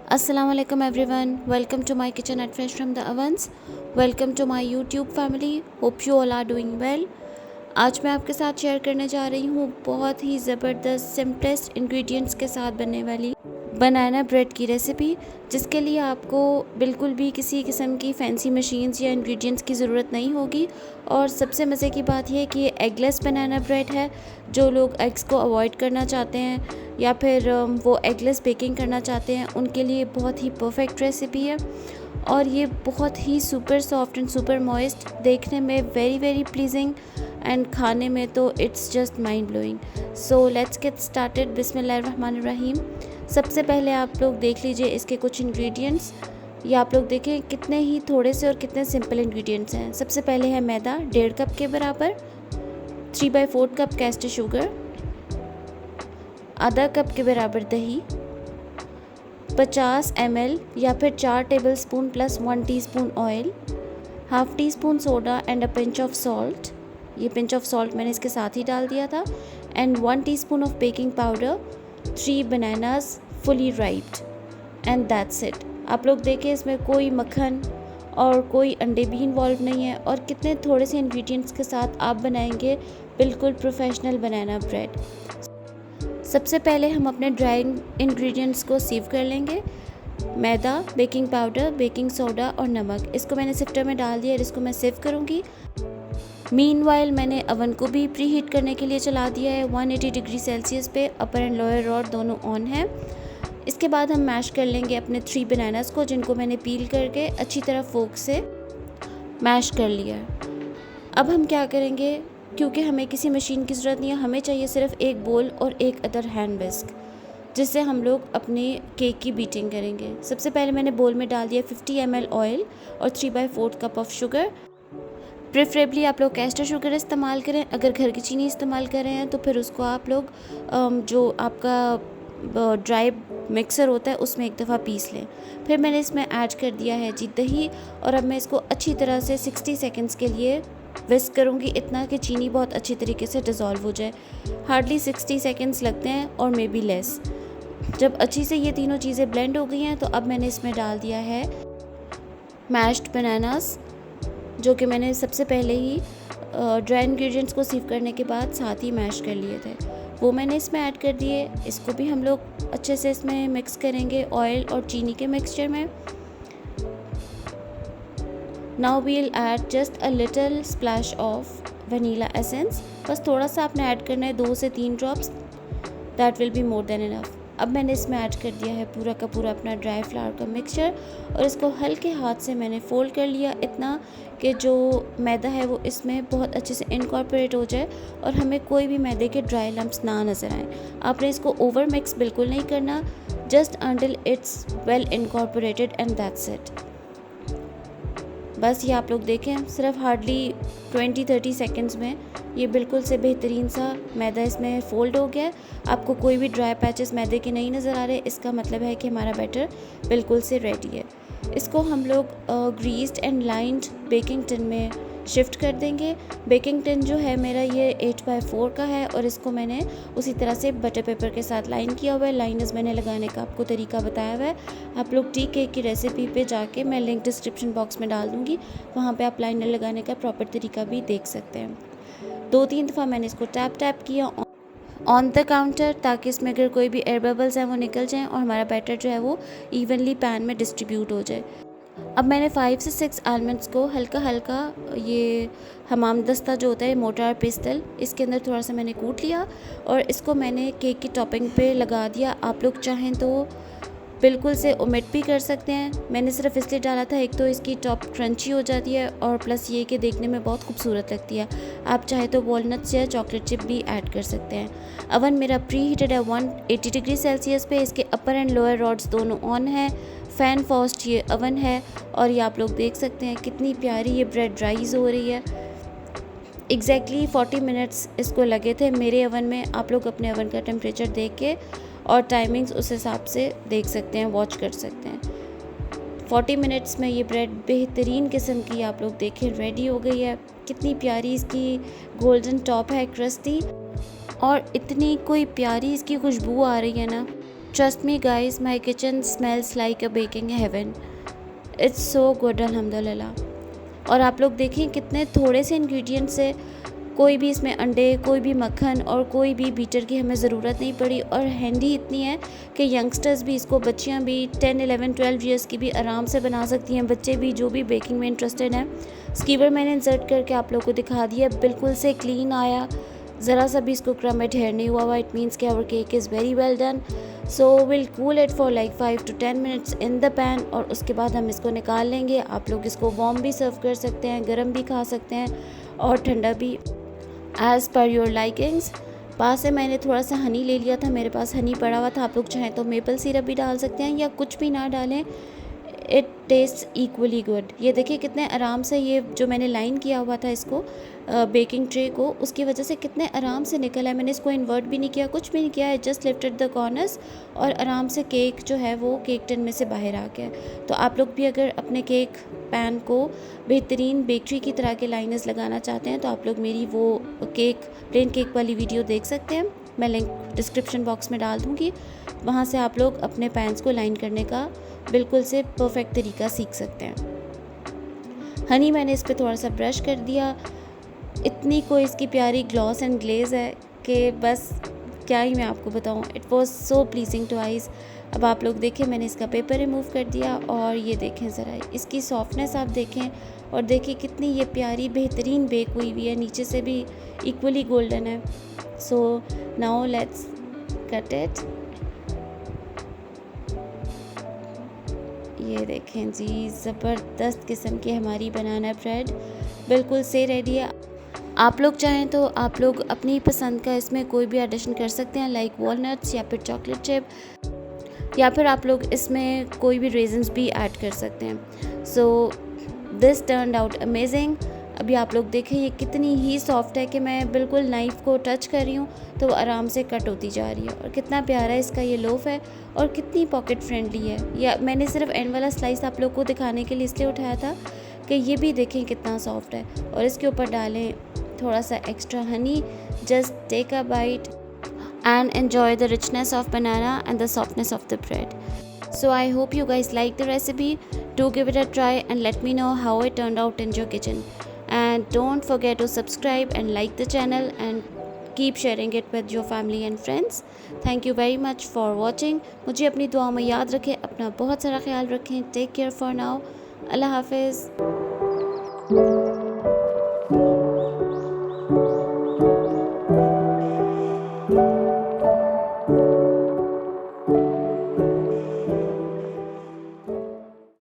Assalamu alaikum everyone. Welcome to my kitchen at Fresh from the Ovens. Welcome to my YouTube family. Hope you all are doing well. आज मैं आपके साथ share करने जा रही हूँ बहुत ही ज़बरदस्त सिंपलेस्ट इंग्रेडिएंट्स के साथ बनने वाली बनाना ब्रेड की रेसिपी, जिसके लिए आपको बिल्कुल भी किसी किस्म की फैंसी मशीन्स या इंग्रेडिएंट्स की ज़रूरत नहीं होगी। और सबसे मज़े की बात यह है कि ये एगलेस बनाना ब्रेड है। जो लोग एग्स को अवॉइड करना चाहते हैं या फिर वो एगलेस बेकिंग करना चाहते हैं, उनके लिए बहुत ही परफेक्ट रेसिपी है। और ये बहुत ही super soft and super moist, देखने में वेरी प्लीजिंग एंड खाने में तो it's just mind blowing. So let's get started. बिस्मिल्लाहिर्रहमानिर्रहीम। सबसे पहले आप लोग देख लीजिए इसके कुछ इंग्रेडिएंट्स। ये आप लोग देखें कितने ही थोड़े से और कितने सिंपल इंग्रेडिएंट्स हैं। सबसे पहले है मैदा 1.5 कप के बराबर, 3/4 कप कैस्टर शुगर, आधा कप के बराबर दही, 50 ml या फिर 4 tablespoon plus 1 teaspoon oil, half teaspoon soda and a pinch of salt. ये पिंच ऑफ सॉल्ट मैंने इसके साथ ही डाल दिया था। And 1 teaspoon of baking powder, 3 bananas fully riped and that's it. आप लोग देखें इसमें कोई मक्खन और कोई अंडे भी इन्वॉल्व नहीं है। और कितने थोड़े से इंग्रेडिएंट्स के साथ आप बनाएंगे बिल्कुल प्रोफेशनल बनाना ब्रेड। सबसे पहले हम अपने ड्राई इंग्रेडिएंट्स को सीव कर लेंगे। मैदा, बेकिंग पाउडर, बेकिंग सोडा और नमक, इसको मैंने सिफ्टर में डाल दिया और इसको मैं सीव करूँगी। मीनवाइल मैंने अवन को भी प्री हीट करने के लिए चला दिया है 180 डिग्री सेल्सियस पे। अपर एंड लोअर रॉड दोनों ऑन है। इसके बाद हम मैश कर लेंगे अपने 3 बनानास को, जिनको मैंने पील करके अच्छी तरह फोक से मैश कर लिया है। अब हम क्या करेंगे, क्योंकि हमें किसी मशीन की ज़रूरत नहीं है, हमें चाहिए सिर्फ एक बोल और एक अदर हैंड विस्क, जिससे हम लोग अपने केक की बीटिंग करेंगे। सबसे पहले मैंने बोल में डाल दिया 50 ml ऑयल और 3/4 कप ऑफ शुगर। प्रेफरेबली आप लोग कैस्टर शुगर इस्तेमाल करें। अगर घर की चीनी इस्तेमाल कर रहे हैं तो फिर उसको आप लोग जो आपका ड्राई मिक्सर होता है उसमें एक दफ़ा पीस लें। फिर मैंने इसमें ऐड कर दिया है जी दही, और अब मैं इसको अच्छी तरह से 60 सेकंड्स के लिए विस्क करूँगी, इतना कि चीनी बहुत अच्छी तरीके से डिज़ोल्व हो जाए। हार्डली 60 सेकंड्स लगते हैं और मे बी लेस। जब अच्छी से ये तीनों चीज़ें ब्लेंड हो गई हैं तो अब मैंने इसमें डाल दिया है मैश्ड बनानास, जो कि मैंने सबसे पहले ही ड्राई इंग्रेडिएंट्स को सीव करने के बाद साथ ही मैश कर लिए थे, वो मैंने इसमें ऐड कर दिए। इसको भी हम लोग अच्छे से इसमें मिक्स करेंगे ऑयल और चीनी के मिक्सचर में। Now we'll add just a little splash of vanilla essence. बस थोड़ा सा आपने ऐड करना है, 2 से 3 drops, that will be more than enough. अब मैंने इसमें ऐड कर दिया है पूरा का पूरा अपना ड्राई फ्लावर का मिक्सचर, और इसको हल्के हाथ से मैंने फोल्ड कर लिया, इतना कि जो मैदा है वो इसमें बहुत अच्छे से इनकॉर्पोरेट हो जाए और हमें कोई भी मैदे के ड्राई लम्प्स ना नज़र आए। आपने इसको ओवर मिक्स बिल्कुल नहीं करना, just until it's well incorporated and that's it. बस ये आप लोग देखें, सिर्फ हार्डली 20-30 सेकंड्स में ये बिल्कुल से बेहतरीन सा मैदा इसमें फ़ोल्ड हो गया है। आपको कोई भी ड्राई पैचेस मैदे के नहीं नज़र आ रहे, इसका मतलब है कि हमारा बैटर बिल्कुल से रेडी है। इसको हम लोग greased and lined baking tin में शिफ्ट कर देंगे। बेकिंग टिन जो है मेरा ये 8/4 का है, और इसको मैंने उसी तरह से बटर पेपर के साथ लाइन किया हुआ है। लाइनर्स मैंने लगाने का आपको तरीका बताया हुआ है। आप लोग टी केक की रेसिपी पे जाके, मैं लिंक डिस्क्रिप्शन बॉक्स में डाल दूँगी, वहाँ पे आप लाइनर लगाने का प्रॉपर तरीका भी देख सकते हैं। 2-3 दफ़ा मैंने इसको टैप किया ऑन द काउंटर, ताकि इसमें अगर कोई भी एयर बबल्स हैं वो निकल जाएं और हमारा बैटर जो है वो इवनली पैन में डिस्ट्रीब्यूट हो जाए। अब मैंने 5 से 6 आलमंड्स को हल्का हल्का, ये हमाम दस्ता जो होता है मोटा पिस्तल, इसके अंदर थोड़ा सा मैंने कूट लिया और इसको मैंने केक की टॉपिंग पे लगा दिया। आप लोग चाहें तो बिल्कुल से ओमिट भी कर सकते हैं, मैंने सिर्फ इसलिए डाला था, एक तो इसकी टॉप क्रंची हो जाती है और प्लस ये कि देखने में बहुत खूबसूरत लगती है। आप चाहे तो वॉलनट्स या चॉकलेट चिप भी ऐड कर सकते हैं। अवन मेरा प्री हीटेड है 180 डिग्री सेल्सियस पे। इसके अपर एंड लोअर रॉड्स दोनों ऑन है। फ़ैन फॉस्ट ये अवन है, और ये आप लोग देख सकते हैं कितनी प्यारी ये ब्रेड राइज़ हो रही है। एग्जैक्टली 40 मिनट्स इसको लगे थे मेरे अवन में। आप लोग अपने अवन का टेम्परेचर देख के और टाइमिंग्स उस हिसाब से देख सकते हैं, वॉच कर सकते हैं। 40 मिनट्स में ये ब्रेड बेहतरीन किस्म की आप लोग देखें रेडी हो गई है। कितनी प्यारी इसकी गोल्डन टॉप है, क्रस्टी, और इतनी कोई प्यारी इसकी खुशबू आ रही है ना। Trust me guys, my kitchen smells like a baking heaven. It's so good अल्हम्दुलिल्लाह। और आप लोग देखें कितने थोड़े से इंग्रेडिएंट से कोई भी इसमें अंडे, कोई भी मक्खन और कोई भी बीटर की हमें ज़रूरत नहीं पड़ी। और हैंडी इतनी है कि यंगस्टर्स भी इसको, बच्चियां भी 10, 11, 12 ईयर्स की भी आराम से बना सकती हैं, बच्चे भी जो भी बेकिंग में इंटरेस्टेड हैं। स्कीवर मैंने इंसर्ट करके आप लोगों को दिखा दिया, बिल्कुल से क्लीन आया, ज़रा सा भी इसको क्रम में ठहर नहीं हुआ। इट मीन्स कि our cake is very well done. So will cool it for like 5 to 10 minutes in the pan, और उसके बाद हम इसको निकाल लेंगे। आप लोग इसको वार्म भी सर्व कर सकते हैं, गर्म भी खा सकते हैं और ठंडा भी, एज़ पर योर लाइकिंग्स। पास से मैंने थोड़ा सा हनी ले लिया था, मेरे पास हनी पड़ा हुआ था। आप लोग चाहें तो मेपल सिरप भी डाल सकते हैं या कुछ भी ना डालें, इट टेस्ट इक्वली गुड। ये देखिए कितने आराम से, ये जो मैंने लाइन किया हुआ था इसको बेकिंग ट्रे को, उसकी वजह से कितने आराम से निकला है। मैंने इसको इन्वर्ट भी नहीं किया, कुछ भी नहीं किया है, जस्ट लिफ्टेड द कॉर्नर्स और आराम से केक जो है वो केक टिन में से बाहर आ गया। तो आप लोग भी अगर अपने केक पैन को बेहतरीन बेकरी की तरह के लाइनर्स लगाना चाहते हैं तो आप लोग मेरी वो केक, प्लेन केक वाली वीडियो देख सकते हैं। मैं लिंक डिस्क्रिप्शन बॉक्स में डाल दूँगी, वहाँ से आप लोग अपने पैन्स को लाइन करने का बिल्कुल से परफेक्ट तरीका सीख सकते हैं। हनी मैंने इस पर थोड़ा सा ब्रश कर दिया। इतनी कोई इसकी प्यारी ग्लॉस एंड ग्लेज है कि बस क्या ही मैं आपको बताऊं। It was so pleasing to eyes. अब आप लोग देखें, मैंने इसका पेपर रिमूव कर दिया और ये देखें ज़रा इसकी सॉफ्टनेस आप देखें, और देखिए कितनी ये प्यारी बेहतरीन बेक हुई हुई है, नीचे से भी इक्वली गोल्डन है। So now let's cut it. ये देखें जी, ज़बरदस्त किस्म की हमारी बनाना ब्रेड बिल्कुल से रेडी है। आप लोग चाहें तो आप लोग अपनी पसंद का इसमें कोई भी एडिशन कर सकते हैं, लाइक वॉलनट्स या फिर चॉकलेट चिप, या फिर आप लोग इसमें कोई भी रेजन्स भी ऐड कर सकते हैं। So this turned out amazing. अभी आप लोग देखें ये कितनी ही सॉफ्ट है कि मैं बिल्कुल नाइफ़ को टच कर रही हूँ तो वो आराम से कट होती जा रही है। और कितना प्यारा इसका ये लोफ है और कितनी पॉकेट फ्रेंडली है। या मैंने सिर्फ एंड वाला स्लाइस आप लोग को दिखाने के लिए इसलिए उठाया था कि ये भी देखें कितना सॉफ्ट है। और इसके ऊपर डालें थोड़ा सा extra honey, just take a bite and enjoy the richness of banana and the softness of the bread. So I hope you guys like the recipe. Do give it a try and let me know how it turned out in your kitchen. And don't forget to subscribe and like the channel and keep sharing it with your family and friends. Thank you very much for watching. मुझे अपनी दुआ में याद रखें, अपना बहुत सारा ख्याल रखें. Take care for now. Allah Hafiz.